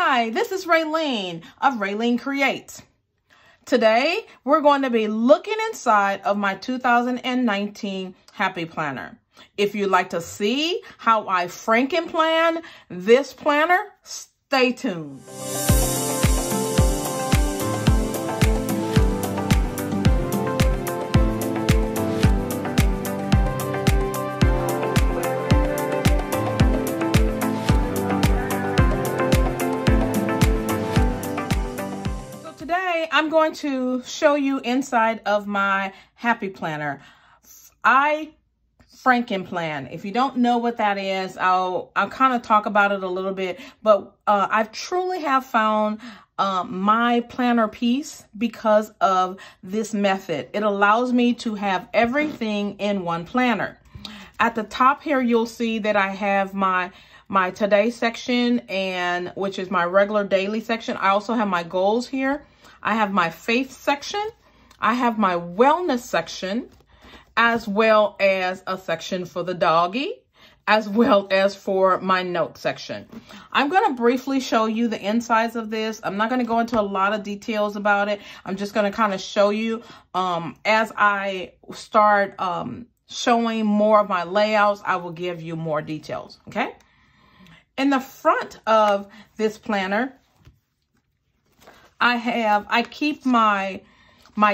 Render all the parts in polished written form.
Hi, this is Ralene of RaleneCreates. Today, we're going to be looking inside of my 2019 Happy Planner. If you'd like to see how I Franken plan this planner, stay tuned. I'm going to show you inside of my Happy Planner. I Franken plan. If you don't know what that is, I'll kind of talk about it a little bit, but I truly have found my planner piece because of this method. It allows me to have everything in one planner. At the top here, you'll see that I have my today section, and which is my regular daily section. I also have my goals here. I have my faith section, I have my wellness section, as well as a section for the doggy, as well as for my note section. I'm going to briefly show you the insides of this. I'm not going to go into a lot of details about it. I'm just going to kind of show you as I start showing more of my layouts, I will give you more details, okay? In the front of this planner, I keep my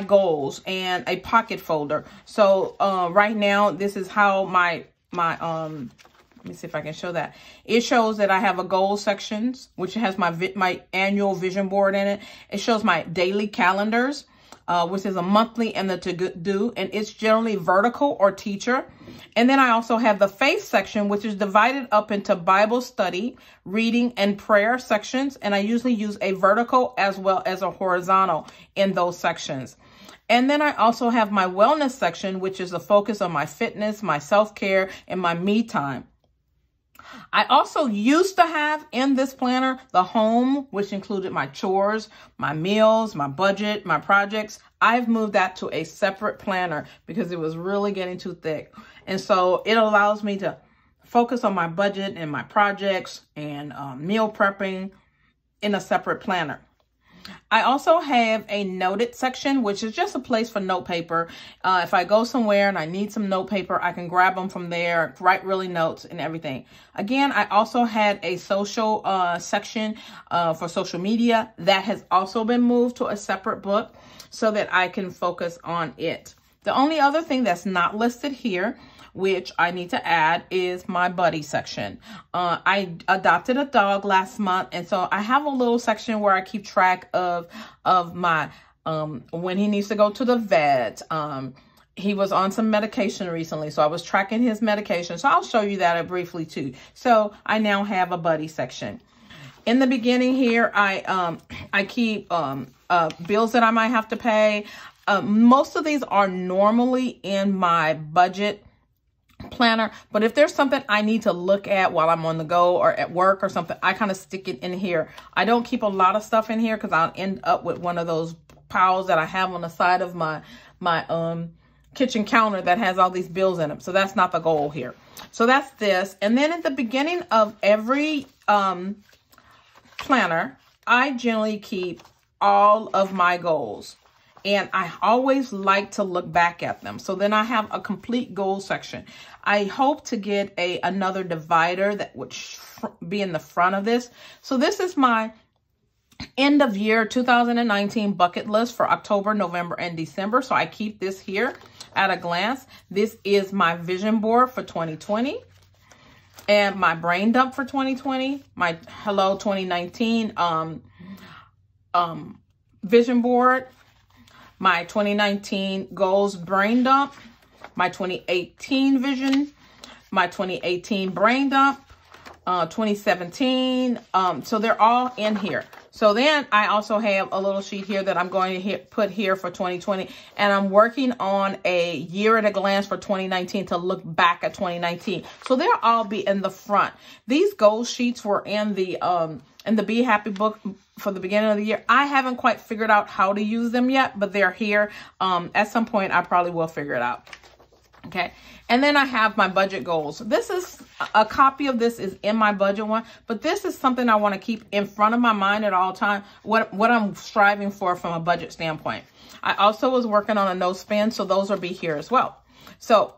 goals and a pocket folder. So right now, this is how my let me see if I can show that. It shows that I have a goal sections, which has my annual vision board in it. It shows my daily calendars, which is a monthly and the to-do, and it's generally vertical or teacher. And then I also have the faith section, which is divided up into Bible study, reading, and prayer sections. And I usually use a vertical as well as a horizontal in those sections. And then I also have my wellness section, which is the focus on my fitness, my self-care, and my me time. I also used to have in this planner the home, which included my chores, my meals, my budget, my projects. I've moved that to a separate planner because it was really getting too thick. And so it allows me to focus on my budget and my projects and meal prepping in a separate planner. I also have a noted section, which is just a place for note paper. If I go somewhere and I need some note paper, I can grab them from there, write really notes and everything. Again, I also had a social section for social media that has also been moved to a separate book so that I can focus on it. The only other thing that's not listed here, which I need to add, is my buddy section. I adopted a dog last month, and so I have a little section where I keep track of my when he needs to go to the vet. He was on some medication recently, so I was tracking his medication. So I'll show you that briefly too. So I now have a buddy section. In the beginning here, I keep bills that I might have to pay. Most of these are normally in my budget planner, but if there's something I need to look at while I'm on the go or at work or something, I kind of stick it in here. I don't keep a lot of stuff in here because I'll end up with one of those piles that I have on the side of my kitchen counter that has all these bills in them. So that's not the goal here. So that's this. And then at the beginning of every planner, I generally keep all of my goals. And I always like to look back at them. So then I have a complete goal section. I hope to get another divider that would be in the front of this. So this is my end of year 2019 bucket list for October, November, and December. So I keep this here at a glance. This is my vision board for 2020 and my brain dump for 2020, my Hello 2019 vision board, my 2019 goals brain dump, my 2018 vision, my 2018 brain dump, 2017. So they're all in here. So then I also have a little sheet here that I'm going to put here for 2020. And I'm working on a year at a glance for 2019 to look back at 2019. So they'll all be in the front. These goal sheets were in the Be Happy book for the beginning of the year. I haven't quite figured out how to use them yet, but they're here. At some point, I probably will figure it out. Okay. And then I have my budget goals. This is a copy of this is in my budget one, but this is something I want to keep in front of my mind at all time. What I'm striving for from a budget standpoint. I also was working on a no spend, so those will be here as well. So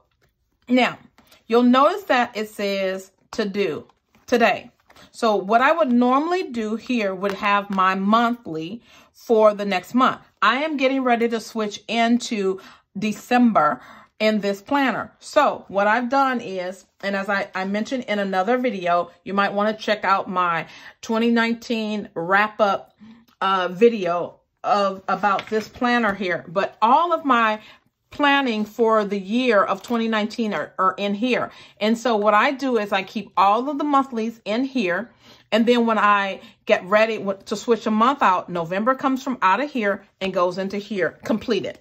now you'll notice that it says to do today. So what I would normally do here would have my monthly for the next month. I am getting ready to switch into December in this planner. So what I've done is, and as I mentioned in another video, you might want to check out my 2019 wrap up video about this planner here. But all of my planning for the year of 2019 are in here. And so what I do is I keep all of the monthlies in here. And then when I get ready to switch a month out, November comes from out of here and goes into here, completed.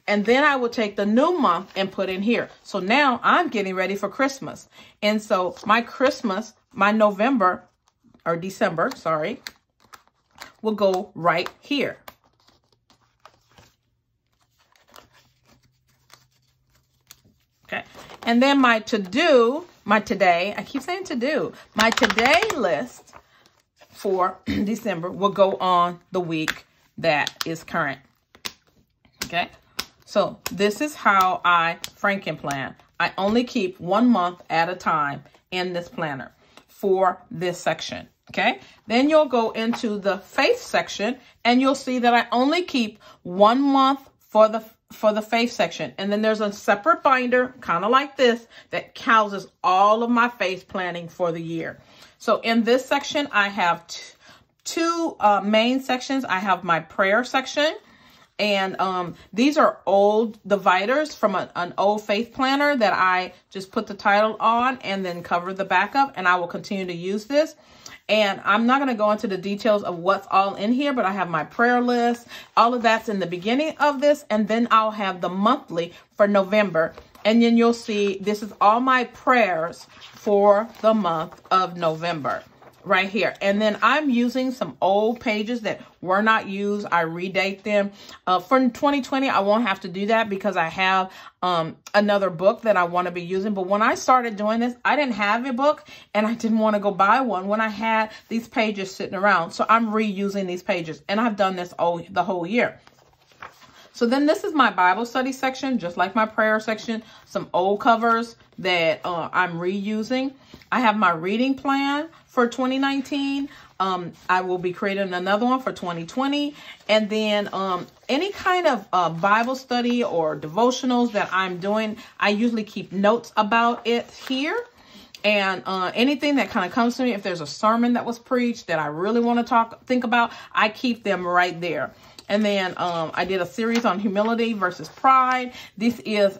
And then I will take the new month and put in here. So now I'm getting ready for Christmas. And so my Christmas, my November or December, sorry, will go right here. Okay. And then my to-do, my today, I keep saying to-do, my today list for December will go on the week that is current. Okay. So this is how I Franken plan. I only keep 1 month at a time in this planner for this section. Okay. Then you'll go into the faith section and you'll see that I only keep 1 month for the faith section. And then there's a separate binder, kind of like this, that houses all of my faith planning for the year. So in this section, I have two main sections. I have my prayer section. And these are old dividers from an old faith planner that I just put the title on and then cover the backup. And I will continue to use this. And I'm not going to go into the details of what's all in here, but I have my prayer list. All of that's in the beginning of this. And then I'll have the monthly for November. And then you'll see this is all my prayers for the month of November right here. And then I'm using some old pages that were not used. I redate them. For 2020, I won't have to do that because I have another book that I want to be using. But when I started doing this, I didn't have a book and I didn't want to go buy one when I had these pages sitting around. So I'm reusing these pages and I've done this the whole year. So then this is my Bible study section, just like my prayer section, some old covers that I'm reusing. I have my reading plan for 2019. I will be creating another one for 2020. And then any kind of Bible study or devotionals that I'm doing, I usually keep notes about it here. And anything that kind of comes to me, if there's a sermon that was preached that I really want to think about, I keep them right there. And then I did a series on humility versus pride. This is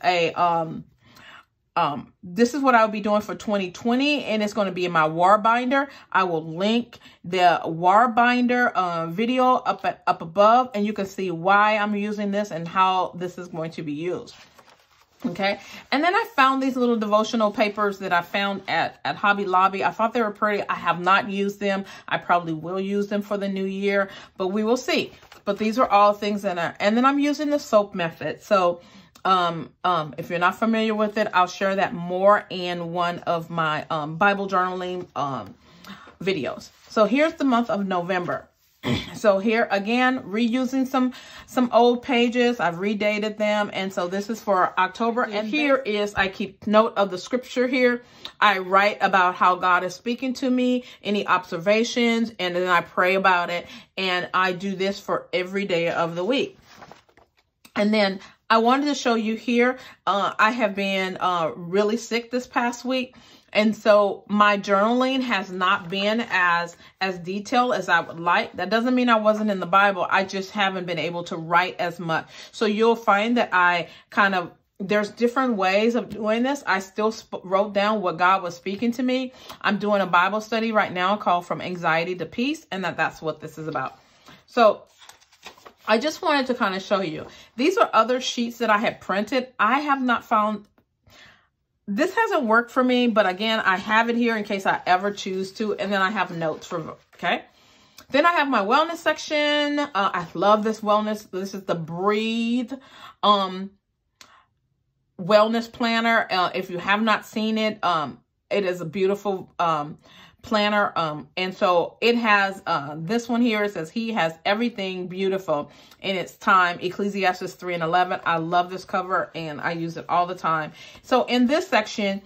this is what I'll be doing for 2020, and it's going to be in my war binder. I will link the war binder video up above, and you can see why I'm using this and how this is going to be used. Okay. And then I found these little devotional papers that I found at Hobby Lobby. I thought they were pretty. I have not used them. I probably will use them for the new year, but we will see. But these are all things that are, and then I'm using the soap method. So, if you're not familiar with it, I'll share that more in one of my, Bible journaling, videos. So here's the month of November. So here again, reusing some old pages. I've redated them. And so this is for October. And here is, I keep note of the scripture here. I write about how God is speaking to me, any observations, and then I pray about it. And I do this for every day of the week. And then I wanted to show you here, I have been really sick this past week. And so my journaling has not been as detailed as I would like. That doesn't mean I wasn't in the Bible. I just haven't been able to write as much. So you'll find that I there's different ways of doing this. I still wrote down what God was speaking to me. I'm doing a Bible study right now called From Anxiety to Peace. And that's what this is about. So I just wanted to kind of show you. These are other sheets that I had printed. I have not found, this hasn't worked for me, but again, I have it here in case I ever choose to. And then I have notes for, okay. Then I have my wellness section. I love this wellness. This is the Breathe. wellness planner. If you have not seen it, it is a beautiful planner. And so it has this one here. It says he has everything beautiful in its time. Ecclesiastes 3:11. I love this cover and I use it all the time. So in this section,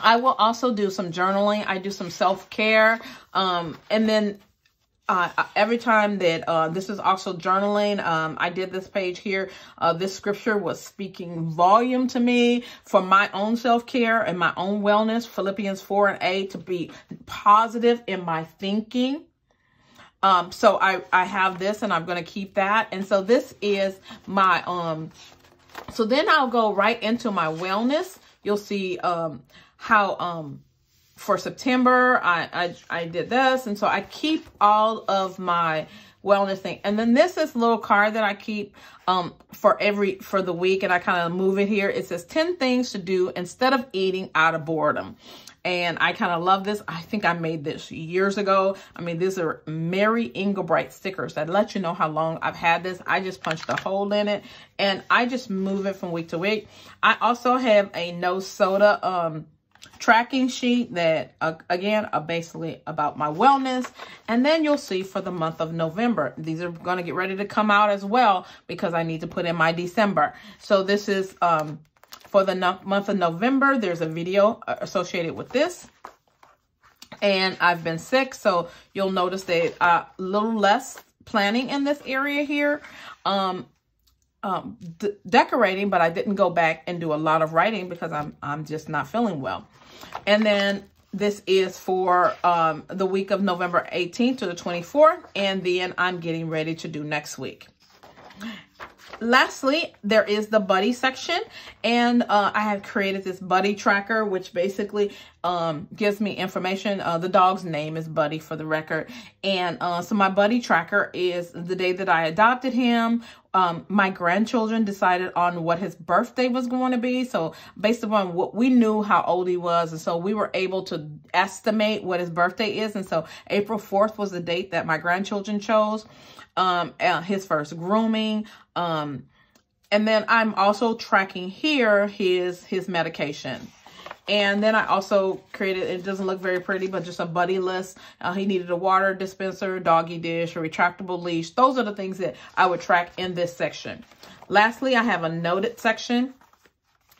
I will also do some journaling. I do some self-care. And then every time that this is also journaling, I did this page here. This scripture was speaking volume to me for my own self-care and my own wellness. Philippians 4:8, to be positive in my thinking. So I have this and I'm going to keep that. And so this is my, so then I'll go right into my wellness. You'll see, how, for September, I did this. And so I keep all of my wellness thing. And then this is a little card that I keep for the week. And I kind of move it here. It says 10 things to do instead of eating out of boredom. And I kind of love this. I think I made this years ago. I mean, these are Mary Engelbright stickers that let you know how long I've had this. I just punched a hole in it and I just move it from week to week. I also have a no soda tracking sheet that, again, are basically about my wellness. And then you'll see for the month of November, these are going to get ready to come out as well because I need to put in my December. So this is for the month of November. There's a video associated with this. And I've been sick, so you'll notice that a little less planning in this area here. Decorating, but I didn't go back and do a lot of writing because I'm just not feeling well. And then this is for the week of November 18th to the 24th, and then I'm getting ready to do next week. Lastly, there is the buddy section, and I have created this buddy tracker, which basically gives me information. The dog's name is Buddy, for the record. And so my buddy tracker is the day that I adopted him. My grandchildren decided on what his birthday was going to be. So based upon what we knew how old he was, and so we were able to estimate what his birthday is. And so April 4th was the date that my grandchildren chose. His first grooming. And then I'm also tracking here his medication. And then I also created, it doesn't look very pretty, but just a buddy list. He needed a water dispenser, doggy dish, a retractable leash. Those are the things that I would track in this section. Lastly, I have a noted section.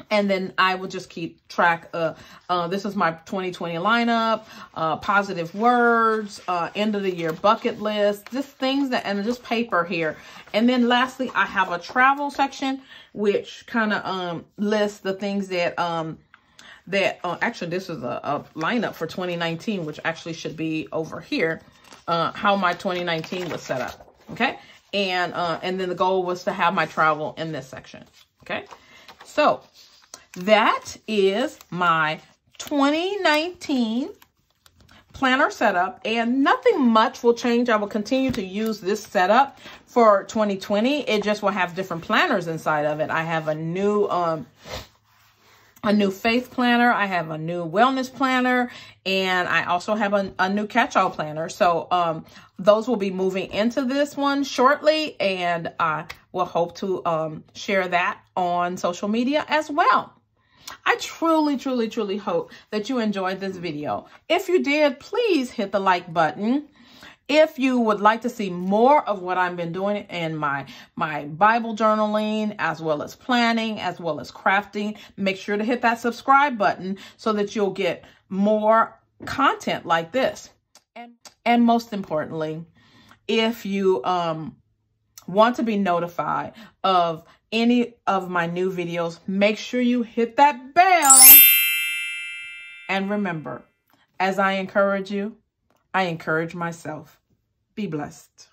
And then I will just keep track of, this is my 2020 lineup, positive words, end of the year bucket list, just things that, and just paper here. And then lastly, I have a travel section, which kind of lists the things that, actually this is a lineup for 2019, which actually should be over here, how my 2019 was set up. Okay. And then the goal was to have my travel in this section. Okay. So that is my 2019 planner setup, and nothing much will change. I will continue to use this setup for 2020. It just will have different planners inside of it. I have a new faith planner. I have a new wellness planner, and I also have a new catch-all planner. So those will be moving into this one shortly, and I will hope to share that on social media as well. I truly, truly, truly hope that you enjoyed this video. If you did, please hit the like button. If you would like to see more of what I've been doing in my Bible journaling, as well as planning, as well as crafting, make sure to hit that subscribe button so that you'll get more content like this. And most importantly, if you want to be notified of any of my new videos, make sure you hit that bell. And remember, as I encourage you, I encourage myself. Be blessed.